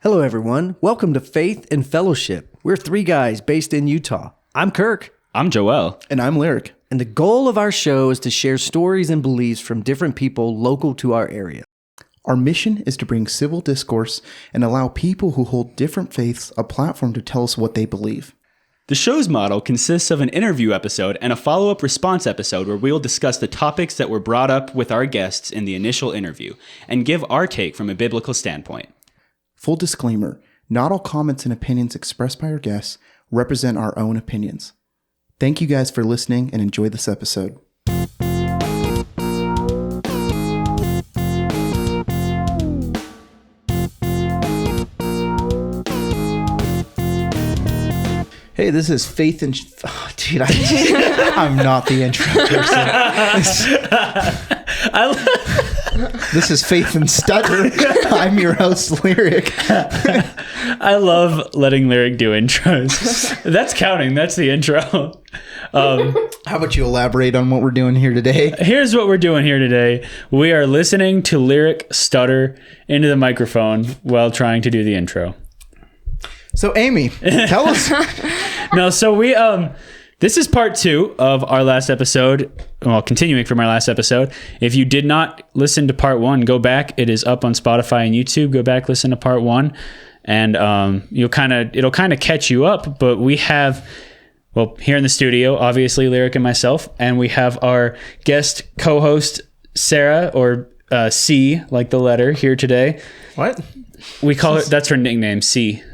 Hello, everyone. Welcome to Faith and Fellowship. We're three guys based in Utah. I'm Kirk. I'm Joel. And I'm Lyric. And the goal of our show is to share stories and beliefs from different people local to our area. Our mission is to bring civil discourse and allow people who hold different faiths a platform to tell us what they believe. The show's model consists of an interview episode and a follow-up response episode where we'll discuss the topics that were brought up with our guests in the initial interview and give our take from a biblical standpoint. Full disclaimer, not all comments and opinions expressed by our guests represent our own opinions. Thank you guys for listening and enjoy this episode. Hey, this is Faith and... Oh, dude, I'm not the intro person. This is Faith and Stutter. I'm your host, Lyric. I love letting Lyric do intros. That's counting. That's the intro. How about you elaborate on what we're doing here today? Here's what we're doing here today. We are listening to Lyric stutter into the microphone while trying to do the intro. So, Amy, tell us... No, so we this is part 2 of our last episode. Well, continuing from our last episode. If you did not listen to part 1, go back. It is up on Spotify and YouTube. Go back, listen to part 1, and it'll kind of catch you up. But we have, well, here in the studio, obviously Lyric and myself, and we have our guest co-host Sarah, or C, like the letter, here today. What? We call her. That's her nickname, C.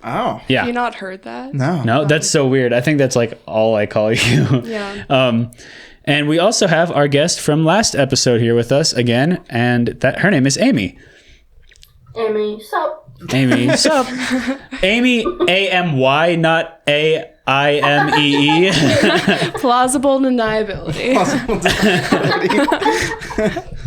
Oh. Yeah. Have you not heard that? No, that's so weird. I think that's like all I call you. Yeah. And we also have our guest from last episode here with us again, and that her name is Amy. Amy, sup? Amy, sup? Amy, A-M-Y, not A-I-M-E-E. Plausible deniability.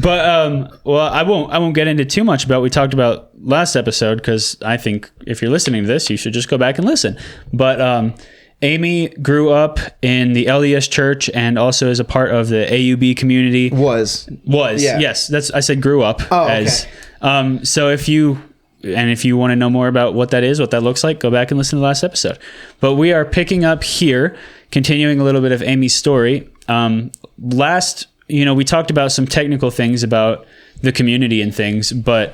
But well, I won't get into too much about what we talked about last episode, because I think if you're listening to this, you should just go back and listen. But Amy grew up in the LDS church and also is a part of the AUB community. Was yeah. Yes, I said grew up. Oh, okay. So if you want to know more about what that is, what that looks like, go back and listen to the last episode. But we are picking up here, continuing a little bit of Amy's story. We talked about some technical things about the community and things, but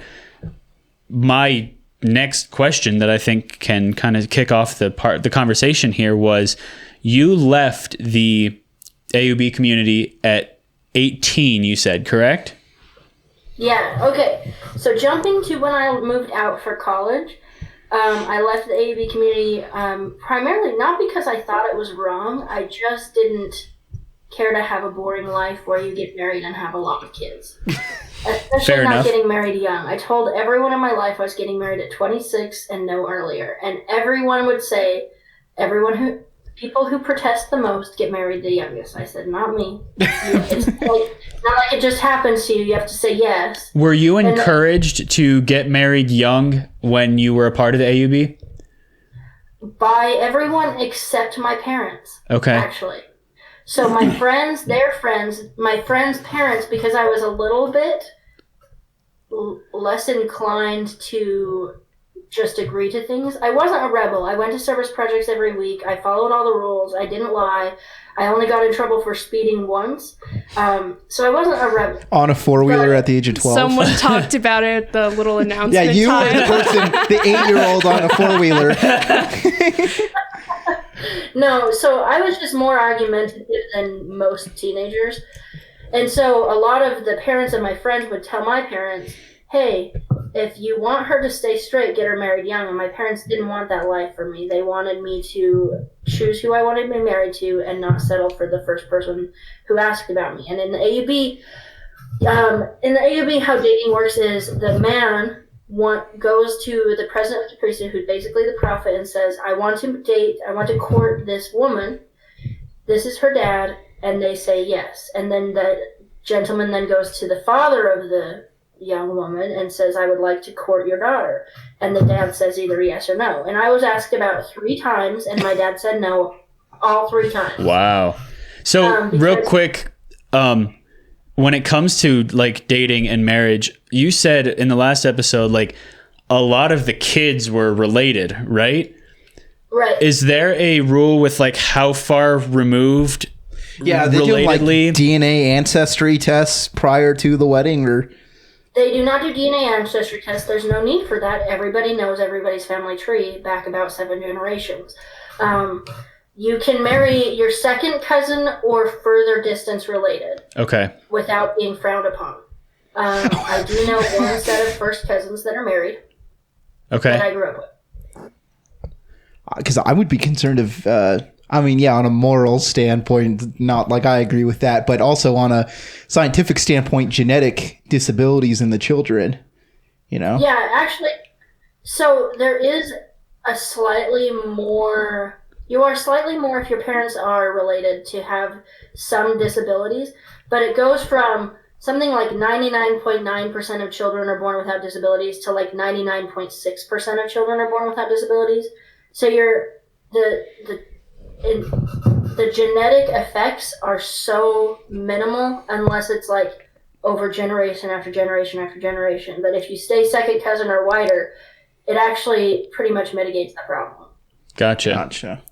my next question that I think can kind of kick off the conversation here was, you left the AUB community at 18, you said, correct? Yeah, okay. So jumping to when I moved out for college, I left the AUB community primarily not because I thought it was wrong. I just didn't care to have a boring life where you get married and have a lot of kids. Especially Fair not enough. Getting married young. I told everyone in my life I was getting married at 26 and no earlier. And everyone would say, people who protest the most get married the youngest. I said, not me. It's not like it just happens to you. You have to say yes. Were you encouraged to get married young when you were a part of the AUB? By everyone except my parents. Okay. Actually. So my friends, my friends' parents, because I was a little bit less inclined to just agree to things. I wasn't a rebel. I went to service projects every week. I followed all the rules. I didn't lie. I only got in trouble for speeding once. So I wasn't a rebel. On a four-wheeler at the age of 12. Someone talked about it, the little announcement Yeah, you were time. the person, the 8-year-old on a four-wheeler. No, so I was just more argumentative than most teenagers. And so a lot of the parents of my friends would tell my parents, hey, if you want her to stay straight, get her married young. And my parents didn't want that life for me. They wanted me to choose who I wanted to be married to and not settle for the first person who asked about me. And in the AUB, how dating works is the man goes to the president of the priesthood, who's basically the prophet, and says, I want to court this woman. This is her dad. And they say yes. And then the gentleman then goes to the father of the young woman and says, I would like to court your daughter. And the dad says either yes or no. And I was asked about 3 times, and my dad said no all 3 times. Wow. So real quick, when it comes to like dating and marriage, you said in the last episode, like, a lot of the kids were related, right? Right. Is there a rule with like how far removed? Yeah, they do like DNA ancestry tests prior to the wedding, or They do not do DNA ancestry tests. There's no need for that. Everybody knows everybody's family tree back about 7 generations. You can marry your second cousin or further distance related. Okay. Without being frowned upon. I do know one set of first cousins that are married. Okay. That I grew up with. because I would be concerned of. I mean, yeah, on a moral standpoint, not like I agree with that, but also on a scientific standpoint, genetic disabilities in the children, you know? Yeah, actually, so there is a slightly more, you are slightly more if your parents are related to have some disabilities, but it goes from something like 99.9% of children are born without disabilities to like 99.6% of children are born without disabilities. So the genetic effects are so minimal unless it's like over generation after generation after generation. But if you stay second cousin or wider, it actually pretty much mitigates the problem. Gotcha.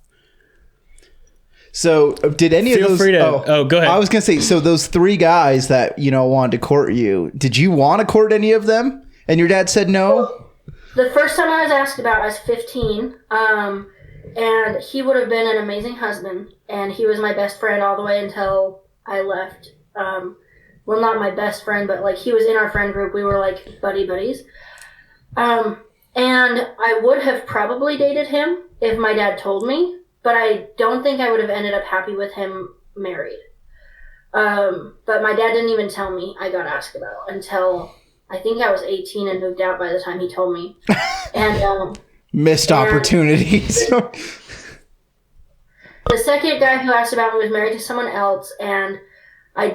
So did any Feel of those... free to... go ahead. I was going to say, so those 3 guys that, wanted to court you, did you want to court any of them? And your dad said no? The first time I was asked about, I was 15. And he would have been an amazing husband, and he was my best friend all the way until I left. Well, not my best friend, but like he was in our friend group. We were like buddies. And I would have probably dated him if my dad told me, but I don't think I would have ended up happy with him married. But my dad didn't even tell me I got asked about until I think I was 18 and moved out by the time he told me. And missed opportunities. The second guy who asked about me was married to someone else, and I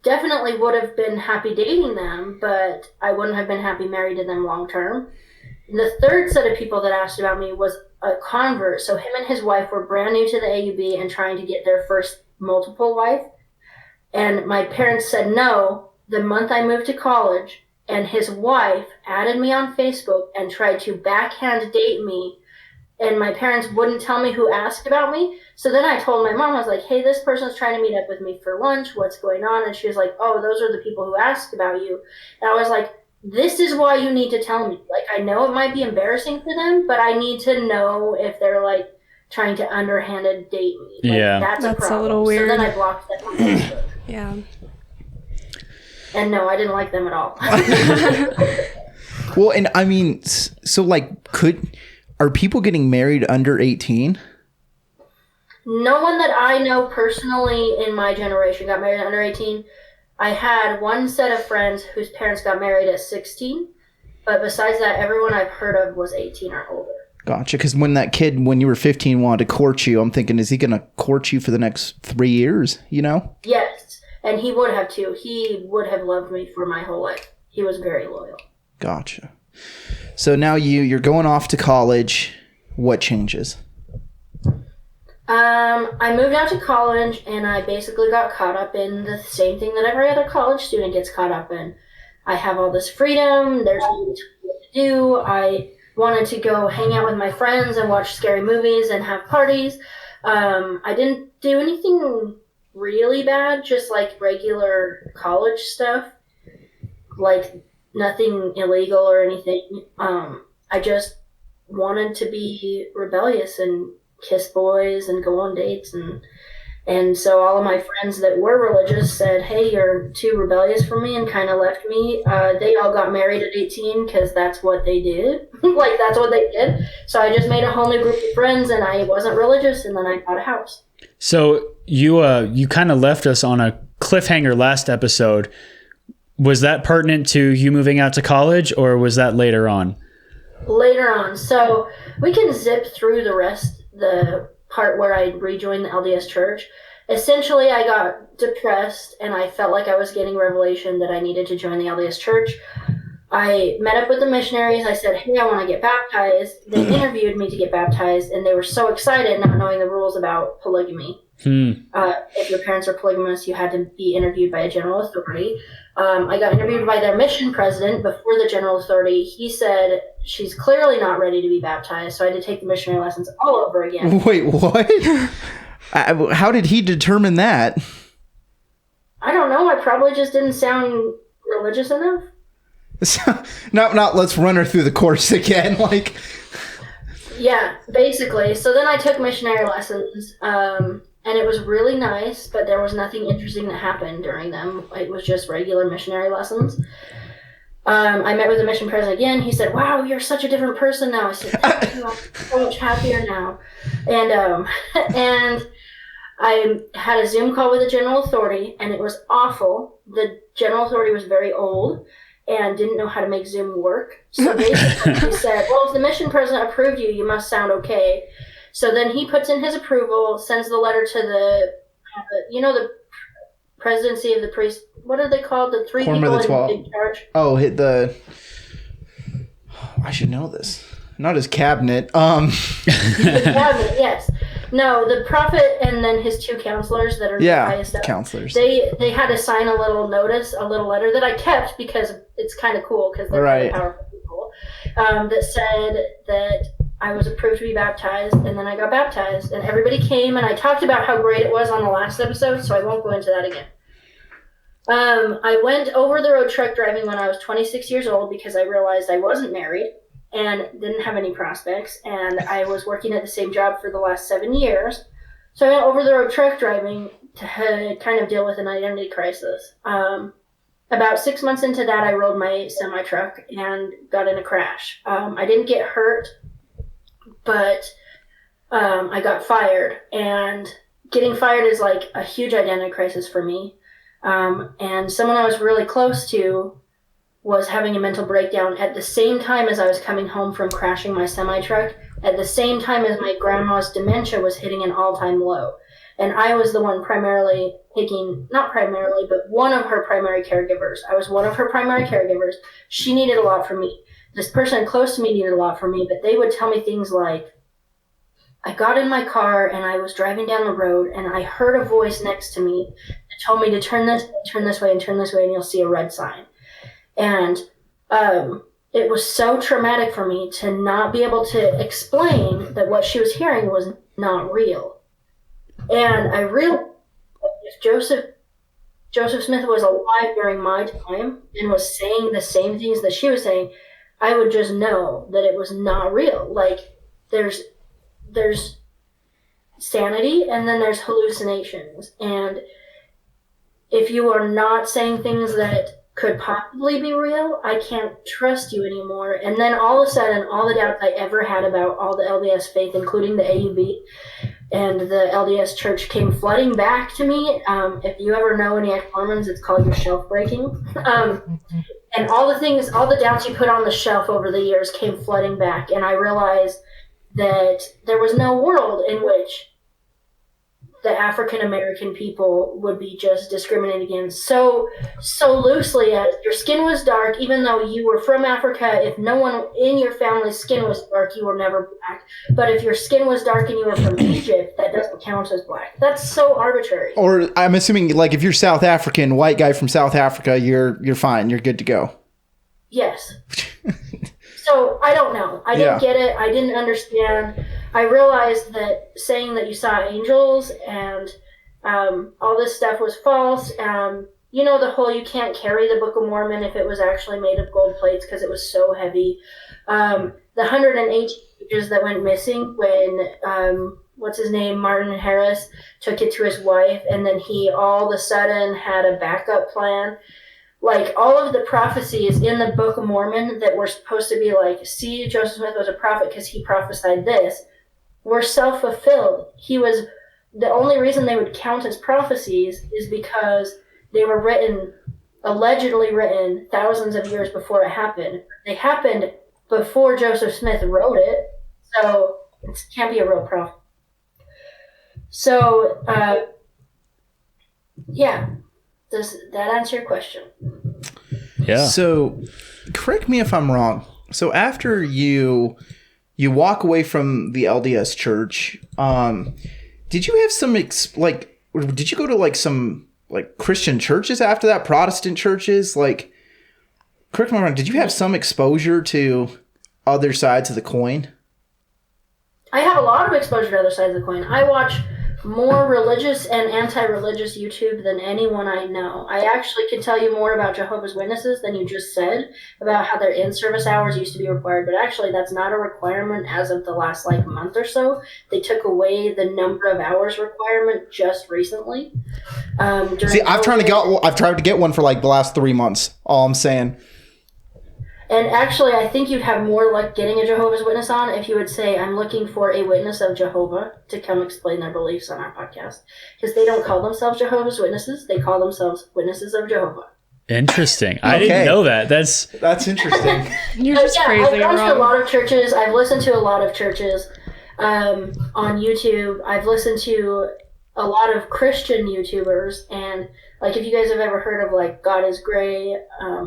definitely would have been happy dating them, but I wouldn't have been happy married to them long term. The third set of people that asked about me was a convert. So him and his wife were brand new to the AUB and trying to get their first multiple wife. And my parents said no the month I moved to college, and his wife added me on Facebook and tried to backhand date me. And my parents wouldn't tell me who asked about me. So then I told my mom, I was like, hey, this person's trying to meet up with me for lunch. What's going on? And she was like, oh, those are the people who asked about you. And I was like, this is why you need to tell me. Like, I know it might be embarrassing for them, but I need to know if they're like trying to underhanded date me. Like, yeah. That's a problem. little weird. So then I blocked them on Facebook. Yeah. And no, I didn't like them at all. Well, and I mean, so like, are people getting married under 18? No one that I know personally in my generation got married under 18. I had one set of friends whose parents got married at 16, but besides that, everyone I've heard of was 18 or older. Gotcha. Because when that kid, when you were 15, wanted to court you, I'm thinking, is he going to court you for the next 3 years, Yes, and he would have too. He would have loved me for my whole life. He was very loyal. Gotcha. So now you're going off to college. What changes? I moved out to college, and I basically got caught up in the same thing that every other college student gets caught up in. I have all this freedom. There's nothing to do. I wanted to go hang out with my friends and watch scary movies and have parties. I didn't do anything really bad, just like regular college stuff, like nothing illegal or anything. I just wanted to be rebellious and kiss boys and go on dates, and so all of my friends that were religious said, hey, you're too rebellious for me, and kind of left me. They all got married at 18 because that's what they did. Like, that's what they did. So I just made a whole new group of friends, and I wasn't religious, and then I bought a house. So you kind of left us on a cliffhanger last episode. Was that pertinent to you moving out to college, or was that later on? Later on. So we can zip through the part where I rejoined the LDS church. Essentially, I got depressed, and I felt like I was getting revelation that I needed to join the LDS church. I met up with the missionaries. I said, hey, I want to get baptized. They interviewed me to get baptized, and they were so excited not knowing the rules about polygamy. If your parents are polygamists, you had to be interviewed by a general authority. I got interviewed by their mission president before the general authority. He said she's clearly not ready to be baptized, so I had to take the missionary lessons all over again. Wait, what? How did he determine that? I don't know. I probably just didn't sound religious enough. Not let's run her through the course again. Like, yeah, basically. So then I took missionary lessons, and it was really nice, but there was nothing interesting that happened during them. It was just regular missionary lessons. I met with the mission president again. He said, "Wow, you're such a different person now." I said, "Thank you. I'm so much happier now." And I had a Zoom call with the general authority, and it was awful. The general authority was very old and didn't know how to make Zoom work. So basically he said, well, if the mission president approved you, you must sound okay. So then he puts in his approval, sends the letter to the presidency of the priest. What are they called? The three Quorum people of the 12. in charge? oh, I should know this. Not his cabinet. The cabinet, yes. No, the prophet and then his two counselors that are the highest up. Counselors. They had to sign a little notice, a little letter that I kept because it's kind of cool because they're very powerful people, that said that I was approved to be baptized, and then I got baptized, and everybody came, and I talked about how great it was on the last episode, so I won't go into that again. I went over the road truck driving when I was 26 years old because I realized I wasn't married and didn't have any prospects, and I was working at the same job for the last 7 years. So I went over the road truck driving to kind of deal with an identity crisis. About 6 months into that, I rode my semi-truck and got in a crash. I didn't get hurt, but I got fired, and getting fired is like a huge identity crisis for me. And someone I was really close to was having a mental breakdown at the same time as I was coming home from crashing my semi-truck, at the same time as my grandma's dementia was hitting an all-time low. And I was the one not primarily, but one of her primary caregivers. I was one of her primary caregivers. She needed a lot from me. This person close to me needed a lot from me, but they would tell me things like, I got in my car and I was driving down the road and I heard a voice next to me that told me to turn this way, and you'll see a red sign. And it was so traumatic for me to not be able to explain that what she was hearing was not real. And I realized if Joseph Smith was alive during my time and was saying the same things that she was saying, I would just know that it was not real. Like, there's sanity and then there's hallucinations. And if you are not saying things that could possibly be real, I can't trust you anymore. And then all of a sudden, all the doubts I ever had about all the LDS faith, including the AUB and the LDS church, came flooding back to me. If you ever know any ex-Mormons, it's called your shelf breaking. And all the doubts you put on the shelf over the years came flooding back. And I realized that there was no world in which the African American people would be just discriminated against so loosely as your skin was dark, even though you were from Africa. If no one in your family's skin was dark, you were never black. But if your skin was dark and you were from Egypt, that doesn't count as black. That's so arbitrary. Or I'm assuming, like, if you're South African, white guy from South Africa, you're fine. You're good to go. Yes. So I don't know. I didn't get it. I didn't understand. I realized that saying that you saw angels and all this stuff was false. The whole you can't carry the Book of Mormon if it was actually made of gold plates because it was so heavy. The 108 pages that went missing when, Martin Harris took it to his wife, and then he all of a sudden had a backup plan. Like, all of the prophecies in the Book of Mormon that were supposed to be like, see, Joseph Smith was a prophet because he prophesied this, were self-fulfilled. The only reason they would count as prophecies is because they were allegedly written thousands of years before it happened. They happened before Joseph Smith wrote it, so it can't be a real prophet. So, does that answer your question? Yeah. So, correct me if I'm wrong. So, after you walk away from the LDS church, did you have some did you go to like some like Christian churches after that, Protestant churches? Like, correct me if I'm wrong, did you have some exposure to other sides of the coin? I have a lot of exposure to other sides of the coin. I watch more religious and anti-religious YouTube than anyone I know. I actually can tell you more about Jehovah's Witnesses than you just said, about how their in-service hours used to be required, but actually that's not a requirement as of the last like month or so. They took away the number of hours requirement just recently. See, I've tried to get one for like the last 3 months. All I'm saying. And actually, I think you'd have more luck getting a Jehovah's Witness on if you would say, I'm looking for a witness of Jehovah to come explain their beliefs on our podcast. Because they don't call themselves Jehovah's Witnesses. They call themselves Witnesses of Jehovah. Interesting. I didn't know that. That's interesting. You're just phrasing it I've gone to a wrong. lot of churches. I've listened to a lot of churches on YouTube. I've listened to a lot of Christian YouTubers. And like, if you guys have ever heard of like God is Gray,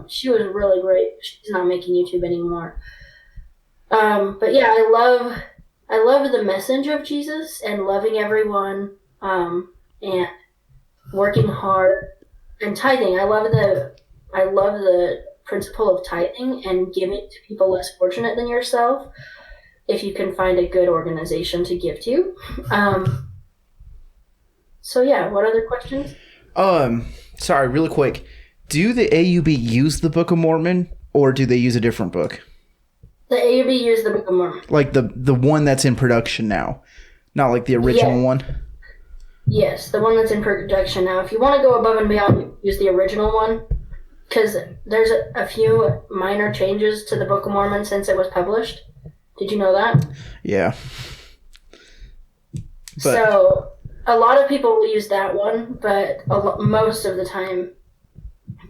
she was really great. She's not making YouTube anymore. But yeah, I love the message of Jesus and loving everyone, and working hard and tithing. I love the principle of tithing and giving to people less fortunate than yourself, if you can find a good organization to give to. So yeah, what other questions? Sorry, really quick. Do the AUB use the Book of Mormon, or do they use a different book? The AUB use the Book of Mormon. Like the one that's in production now, not like the original one? Yes, the one that's in production now. If you want to go above and beyond, use the original one, because there's a few minor changes to the Book of Mormon since it was published. Did you know that? Yeah. So a lot of people will use that one, but most of the time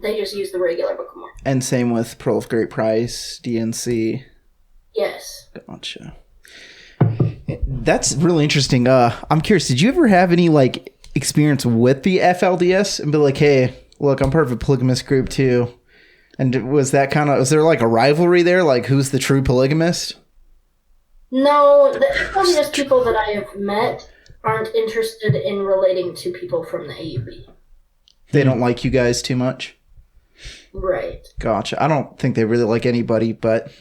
they just use the regular Book of Mormon. And same with Pearl of Great Price, DNC. Yes. Gotcha. That's really interesting. I'm curious, did you ever have any like experience with the FLDS and be like, hey, look, I'm part of a polygamist group too? And was there like a rivalry there? Like, who's the true polygamist? No, the FLDS people that I have met aren't interested in relating to people from the AUB. They don't like you guys too much? Right. Gotcha. I don't think they really like anybody, but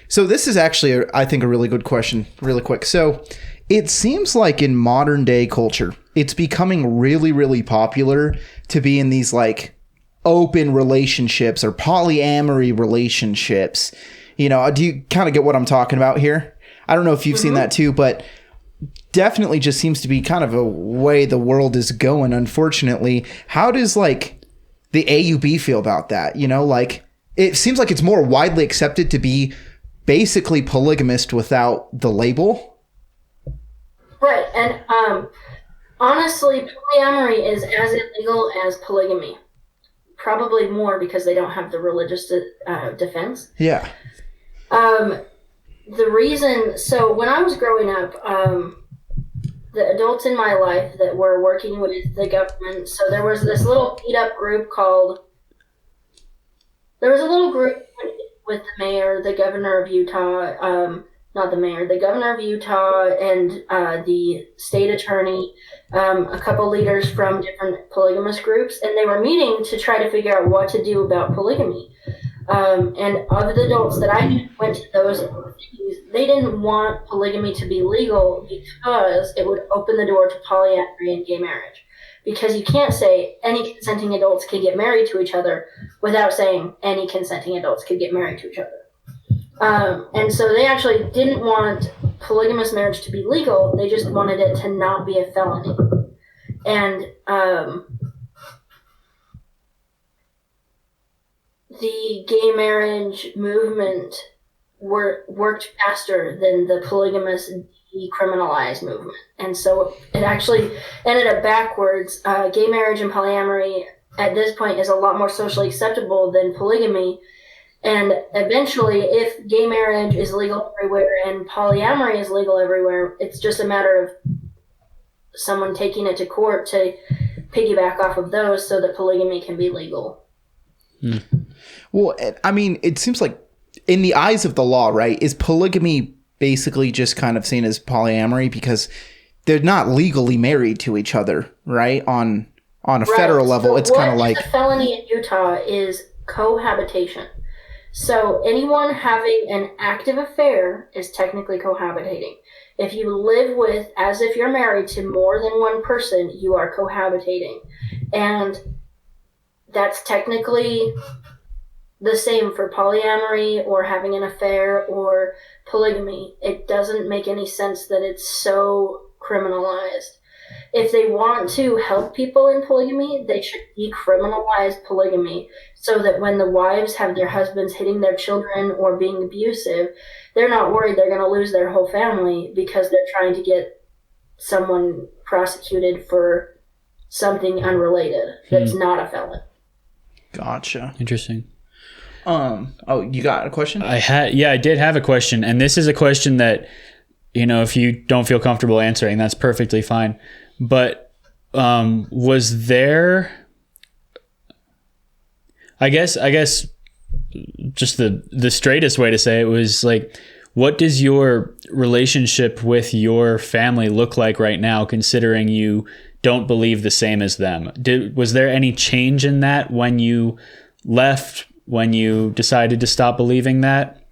so this is actually I think a really good question, really quick. So it seems like in modern day culture, it's becoming really, really popular to be in these like open relationships or polyamory relationships. You know, do you kind of get what I'm talking about here? I don't know if you've seen that too, but definitely just seems to be kind of a way the world is going, unfortunately. How does like the AUB feel about that? You know, like it seems like it's more widely accepted to be basically polygamist without the label. Right. And honestly, polyamory is as illegal as polygamy. Probably more because they don't have the religious defense. Yeah. The reason, so when I was growing up, the adults in my life that were working with the government, so there was this little beat-up group there was a little group with the mayor, the governor of Utah, not the mayor, the governor of Utah, and the state attorney, a couple leaders from different polygamous groups, and they were meeting to try to figure out what to do about polygamy. And of the adults that I went to those meetings, they didn't want polygamy to be legal because it would open the door to polyamory and gay marriage. Because you can't say any consenting adults can get married to each other without saying any consenting adults could get married to each other. And so they actually didn't want polygamous marriage to be legal. They just wanted it to not be a felony. And the gay marriage movement worked faster than the polygamous decriminalized movement. And so it actually ended up backwards. Gay marriage and polyamory at this point is a lot more socially acceptable than polygamy. And eventually, if gay marriage is legal everywhere and polyamory is legal everywhere, it's just a matter of someone taking it to court to piggyback off of those so that polygamy can be legal. Well, I mean, it seems like in the eyes of the law, right, is polygamy basically just kind of seen as polyamory because they're not legally married to each other, right? On a Right. federal level, So it's kind of what like is a felony in Utah is cohabitation. So anyone having an active affair is technically cohabitating. If you live with, as if you're married to more than one person, you are cohabitating. And that's technically the same for polyamory or having an affair or polygamy. It doesn't make any sense that it's so criminalized. If they want to help people in polygamy, they should decriminalize polygamy so that when the wives have their husbands hitting their children or being abusive, they're not worried they're going to lose their whole family because they're trying to get someone prosecuted for something unrelated that's not a felon. gotcha. Interesting. Oh, you got a question? I did have a question, and this is a question that, if you don't feel comfortable answering, that's perfectly fine. But was there, I guess just the straightest way to say it was like, what does your relationship with your family look like right now, considering you don't believe the same as them? Was there any change in that when you left, when you decided to stop believing that?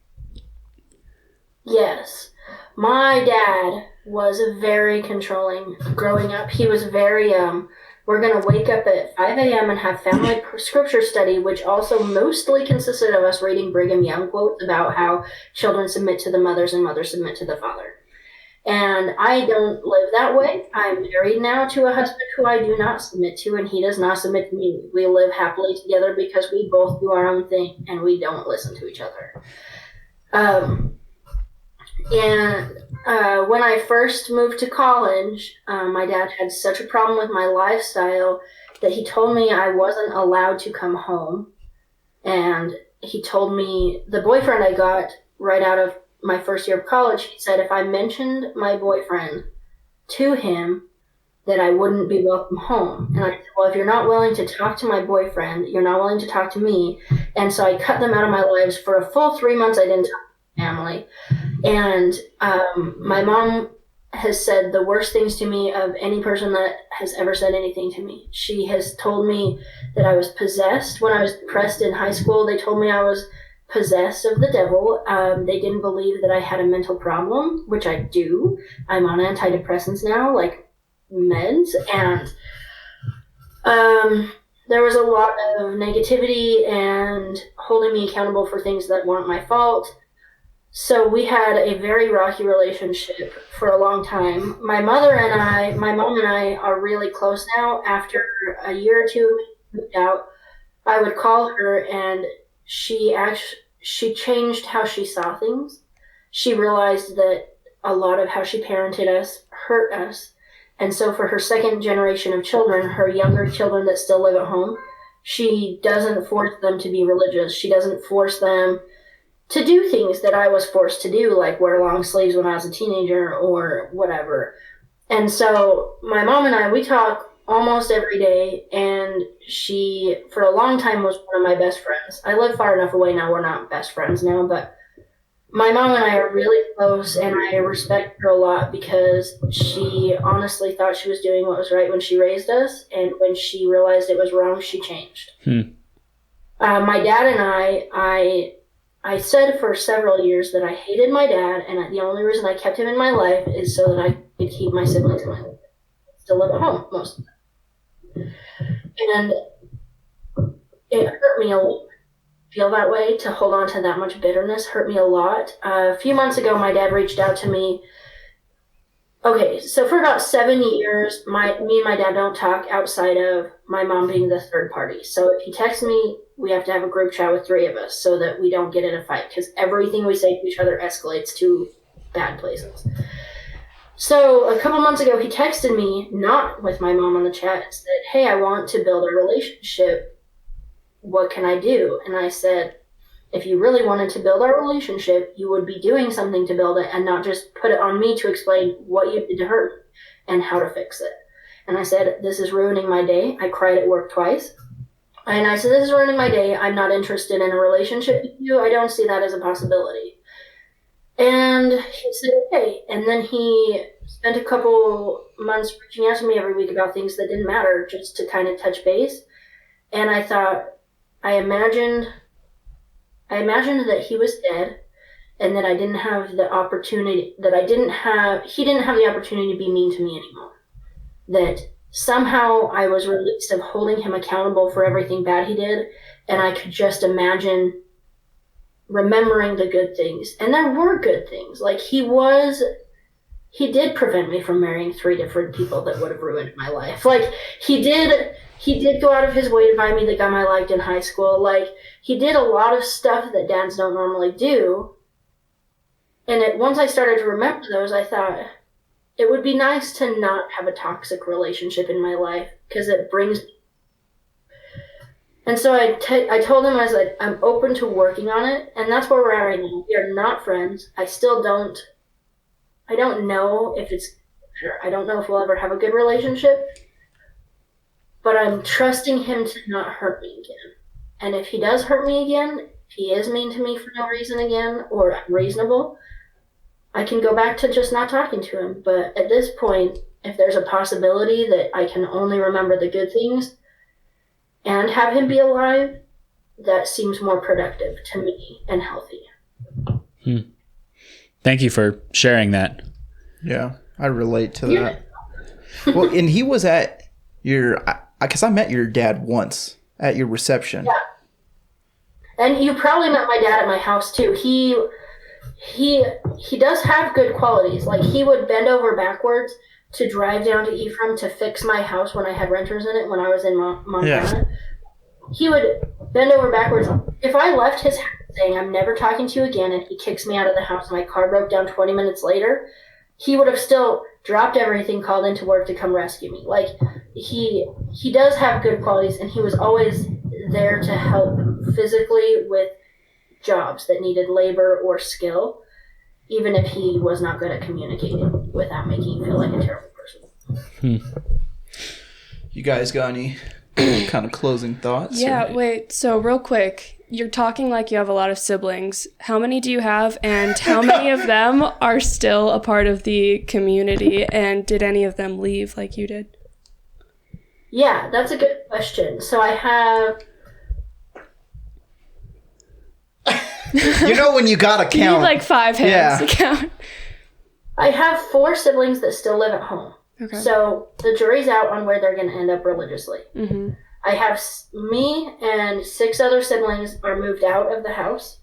Yes. My dad was very controlling growing up. He was very, we're going to wake up at 5 a.m. and have family scripture study, which also mostly consisted of us reading Brigham Young quotes about how children submit to the mothers and mothers submit to the father. And I don't live that way. I'm married now to a husband who I do not submit to, and he does not submit to me. We live happily together because we both do our own thing, and we don't listen to each other. When I first moved to college, my dad had such a problem with my lifestyle that he told me I wasn't allowed to come home. And he told me the boyfriend I got right out of my first year of college, he said if I mentioned my boyfriend to him, that I wouldn't be welcome home. And I said, well, if you're not willing to talk to my boyfriend, you're not willing to talk to me. And so I cut them out of my lives for a full 3 months. I didn't talk to my family. And my mom has said the worst things to me of any person that has ever said anything to me. She has told me that I was possessed. When I was depressed in high school, they told me I was possessed of the devil. They didn't believe that I had a mental problem, which I do. I'm on antidepressants now, like meds. And there was a lot of negativity and holding me accountable for things that weren't my fault. So we had a very rocky relationship for a long time. My mom and I are really close now. After a year or two moved out, I would call her and she changed how she saw things. She realized that a lot of how she parented us hurt us. And so for her second generation of children, her younger children that still live at home, she doesn't force them to be religious. She doesn't force them to do things that I was forced to do, like wear long sleeves when I was a teenager or whatever. And so my mom and I, we talk almost every day, and she, for a long time, was one of my best friends. I live far enough away now, we're not best friends now, but my mom and I are really close, and I respect her a lot because she honestly thought she was doing what was right when she raised us, and when she realized it was wrong, she changed. My dad and I said for several years that I hated my dad, and the only reason I kept him in my life is so that I could keep my siblings in my life. Still live at home most of the time. And it hurt me a lot. Feel that way, to hold on to that much bitterness hurt me a lot. A few months ago, my dad reached out to me. Okay, so for about 7 years, me and my dad don't talk outside of my mom being the third party. So if he texts me, we have to have a group chat with 3 of us so that we don't get in a fight, because everything we say to each other escalates to bad places. So a couple months ago, he texted me, not with my mom on the chat, and said, hey, I want to build a relationship. What can I do? And I said, if you really wanted to build our relationship, you would be doing something to build it and not just put it on me to explain what you did to hurt me and how to fix it. And I said, this is ruining my day. I cried at work twice. And I said, this is ruining my day. I'm not interested in a relationship with you. I don't see that as a possibility. And he said, okay. And then he spent a couple months reaching out to me every week about things that didn't matter, just to kind of touch base. And I thought, I imagined that he was dead, and that I didn't have the opportunity, he didn't have the opportunity to be mean to me anymore. That somehow I was released of holding him accountable for everything bad he did, and I could just imagine remembering the good things. And there were good things. Like, he did prevent me from marrying 3 different people that would have ruined my life. Like, he did go out of his way to buy me the gum I liked in high school. Like, he did a lot of stuff that dads don't normally do. And once I started to remember those, I thought it would be nice to not have a toxic relationship in my life, because it brings. And so I told him, I was like, I'm open to working on it, and that's where we're at right now. We are not friends. I don't know if it's sure. I don't know if we'll ever have a good relationship, but I'm trusting him to not hurt me again. And if he does hurt me again, if he is mean to me for no reason again, or unreasonable, I can go back to just not talking to him. But at this point, if there's a possibility that I can only remember the good things and have him be alive, that seems more productive to me and healthy. Thank you for sharing that. Yeah, I relate to that. Well, and he was at because I met your dad once at your reception. Yeah. And you probably met my dad at my house too. He does have good qualities. Like, he would bend over backwards to drive down to Ephraim to fix my house when I had renters in it when I was in Montana. Yeah. He would bend over backwards. If I left his house saying, I'm never talking to you again, and he kicks me out of the house and my car broke down 20 minutes later, he would have still dropped everything, called into work to come rescue me. Like, he does have good qualities, and he was always there to help physically with jobs that needed labor or skill, even if he was not good at communicating without making you feel like a terrible person. You guys got any kind of closing thoughts? Yeah, wait. So real quick, you're talking like you have a lot of siblings. How many do you have, and how many of them are still a part of the community, and did any of them leave like you did? Yeah, that's a good question. So I have... You know when you gotta count. You need like 5 hands to count. I have 4 siblings that still live at home. Okay. So the jury's out on where they're going to end up religiously. Mm-hmm. I have me and 6 other siblings are moved out of the house.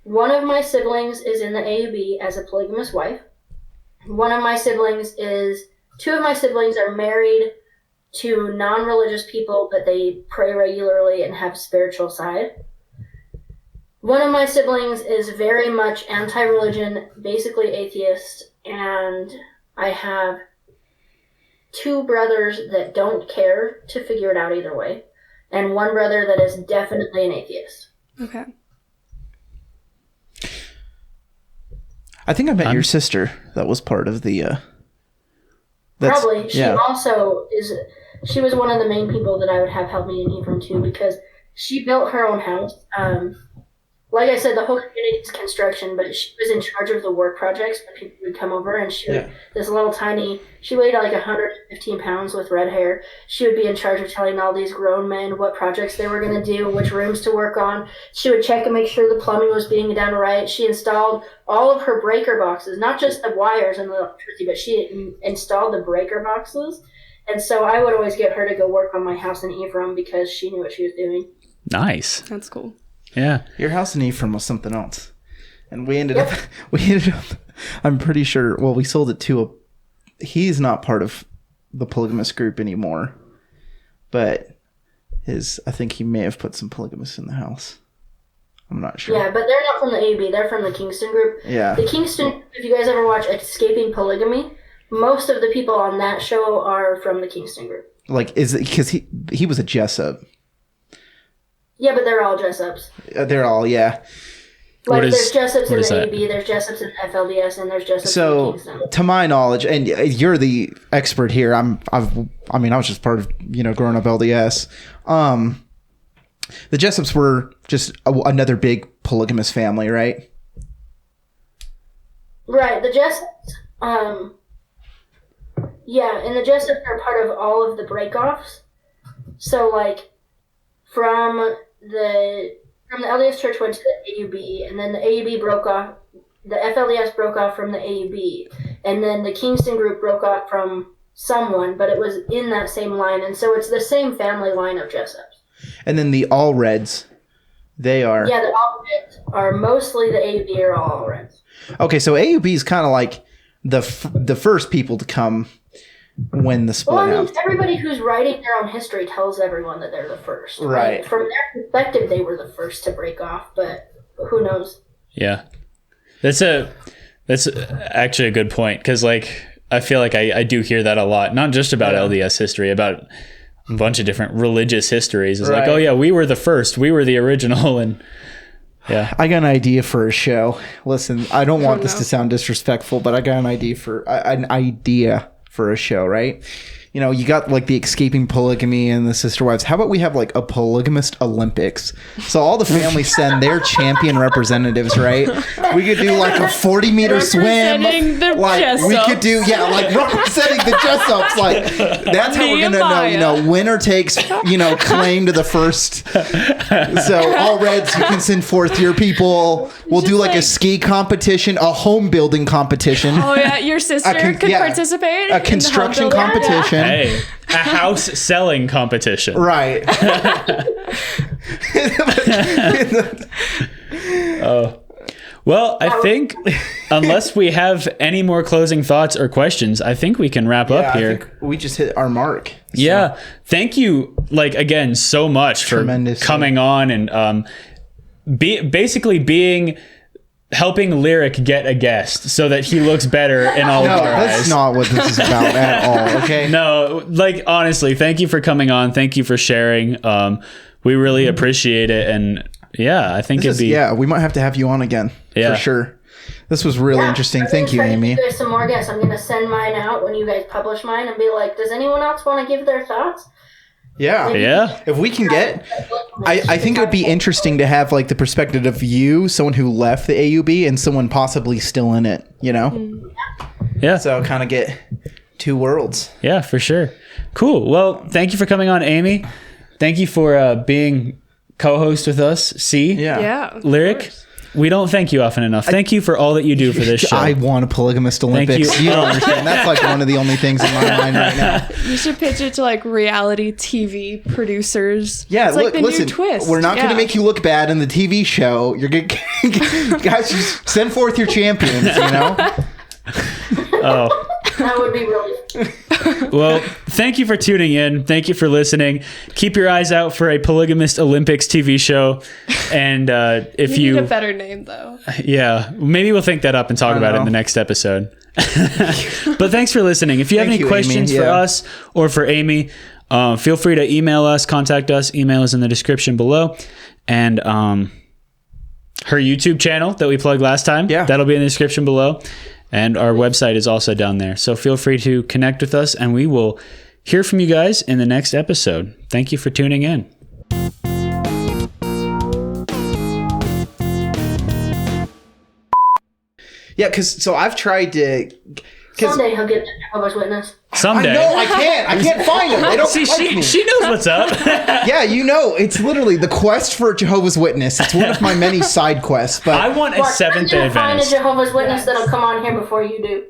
One of my siblings is in the AUB as a polygamous wife. 2 of my siblings are married to non-religious people, but they pray regularly and have a spiritual side. One of my siblings is very much anti-religion, basically atheist, and I have 2 brothers that don't care to figure it out either way, and 1 brother that is definitely an atheist. Okay. I think I met your sister. That was part of the... Probably. She also is... She was one of the main people that I would have help me in Ephraim too, because she built her own house. Like I said, the whole community is construction, but she was in charge of the work projects when people would come over, and she weighed like 115 pounds with red hair. She would be in charge of telling all these grown men what projects they were going to do, which rooms to work on. She would check and make sure the plumbing was being done right. She installed all of her breaker boxes, not just the wires and the electricity, but she installed the breaker boxes. And so I would always get her to go work on my house in Ephraim because she knew what she was doing. Nice. That's cool. Yeah. Your house in Ephraim was something else. And we ended up, I'm pretty sure, well, we sold it to he's not part of the polygamous group anymore, but I think he may have put some polygamists in the house. I'm not sure. Yeah, but they're not from the AUB, they're from the Kingston group. Yeah. The Kingston, if you guys ever watch Escaping Polygamy, most of the people on that show are from the Kingston group. Like, is it because he was a Jessup? Yeah, but they're all Jessups. They're all, yeah. Like, there's Jessups in the AUB, there's Jessups in FLDS, and there's Jessups in Kingston. To my knowledge, and you're the expert here. I was just part of growing up LDS. The Jessups were just another big polygamous family, right? Right, the Jessups, yeah, and the Jessups are part of all of the breakoffs. So, like, from the LDS Church went to the AUB, and then the AUB broke off, the FLDS broke off from the AUB, and then the Kingston group broke off from someone, but it was in that same line, and so it's the same family line of Jessups. And then the All Reds, they are... Yeah, the All Reds are mostly the AUB are all Reds. Okay, so AUB is kind of like the first people to come when the split out. Everybody who's writing their own history tells everyone that they're the first. Right. Like, from their perspective, they were the first to break off, but who knows? Yeah. That's actually a good point, because, like, I feel like I do hear that a lot, not just about LDS history, about a bunch of different religious histories. It's like, oh yeah, we were the first, we were the original, and yeah. I got an idea for a show. Listen, I don't want this to sound disrespectful, but I got an idea for a show, right? You know, you got like the escaping polygamy and the sister wives. How about we have like a Polygamist Olympics? So all the families send their champion representatives, right? We could do like a 40-meter swim. Like we could do, representing the Jessups. Like that's how we're gonna know. You know, winner takes, claim to the first. So all Reds, you can send forth your people. We'll do like a ski competition, a home building competition. Oh yeah, your sister could participate. A construction competition. Hey, a house selling competition. Right. Well, I think unless we have any more closing thoughts or questions, I think we can wrap up here. I think we just hit our mark. So. Yeah. Thank you, again, so much for coming on and helping Lyric get a guest so that he looks better in all of our eyes. That's not what this is about at all, okay? No, honestly, thank you for coming on. Thank you for sharing. We really appreciate it. And yeah, I think we might have to have you on again for sure. This was really interesting. Thank you, Amy. There's some more guests. I'm going to send mine out when you guys publish mine and be like, does anyone else want to give their thoughts? Yeah. If we can get, I think it would be interesting to have like the perspective of you, someone who left the AUB, and someone possibly still in it, Yeah. So kind of get two worlds. Yeah, for sure. Cool. Well, thank you for coming on, Amy. Thank you for being co-host with us. C. Yeah. Lyric. We don't thank you often enough. Thank you for all that you do for this show. I want a Polygamist Olympics. You don't understand. That's like one of the only things in my mind right now. You should pitch it to like reality TV producers. Yeah, it's like listen, new twist. We're not going to make you look bad in the TV show. You're good. Guys, just send forth your champions, Oh. That would be really Well, thank you for tuning in. Thank you for listening. Keep your eyes out for a Polygamist Olympics TV show. And if you need a better name, though. Yeah, maybe we'll think that up and talk about it in the next episode. But thanks for listening. If you have any questions for us or for Amy, feel free to email us, contact us. Email is in the description below. And her YouTube channel that we plugged last time, that'll be in the description below. And our website is also down there. So feel free to connect with us, and we will hear from you guys in the next episode. Thank you for tuning in. Yeah, because I've tried to... Someday he'll get a Jehovah's Witness. Someday. No, I can't find him. They don't like me. She knows what's up. Yeah, it's literally the quest for a Jehovah's Witness. It's one of my many side quests. But I want a Seventh-day Adventist. Find a Adventist. Jehovah's Witness that'll come on here before you do.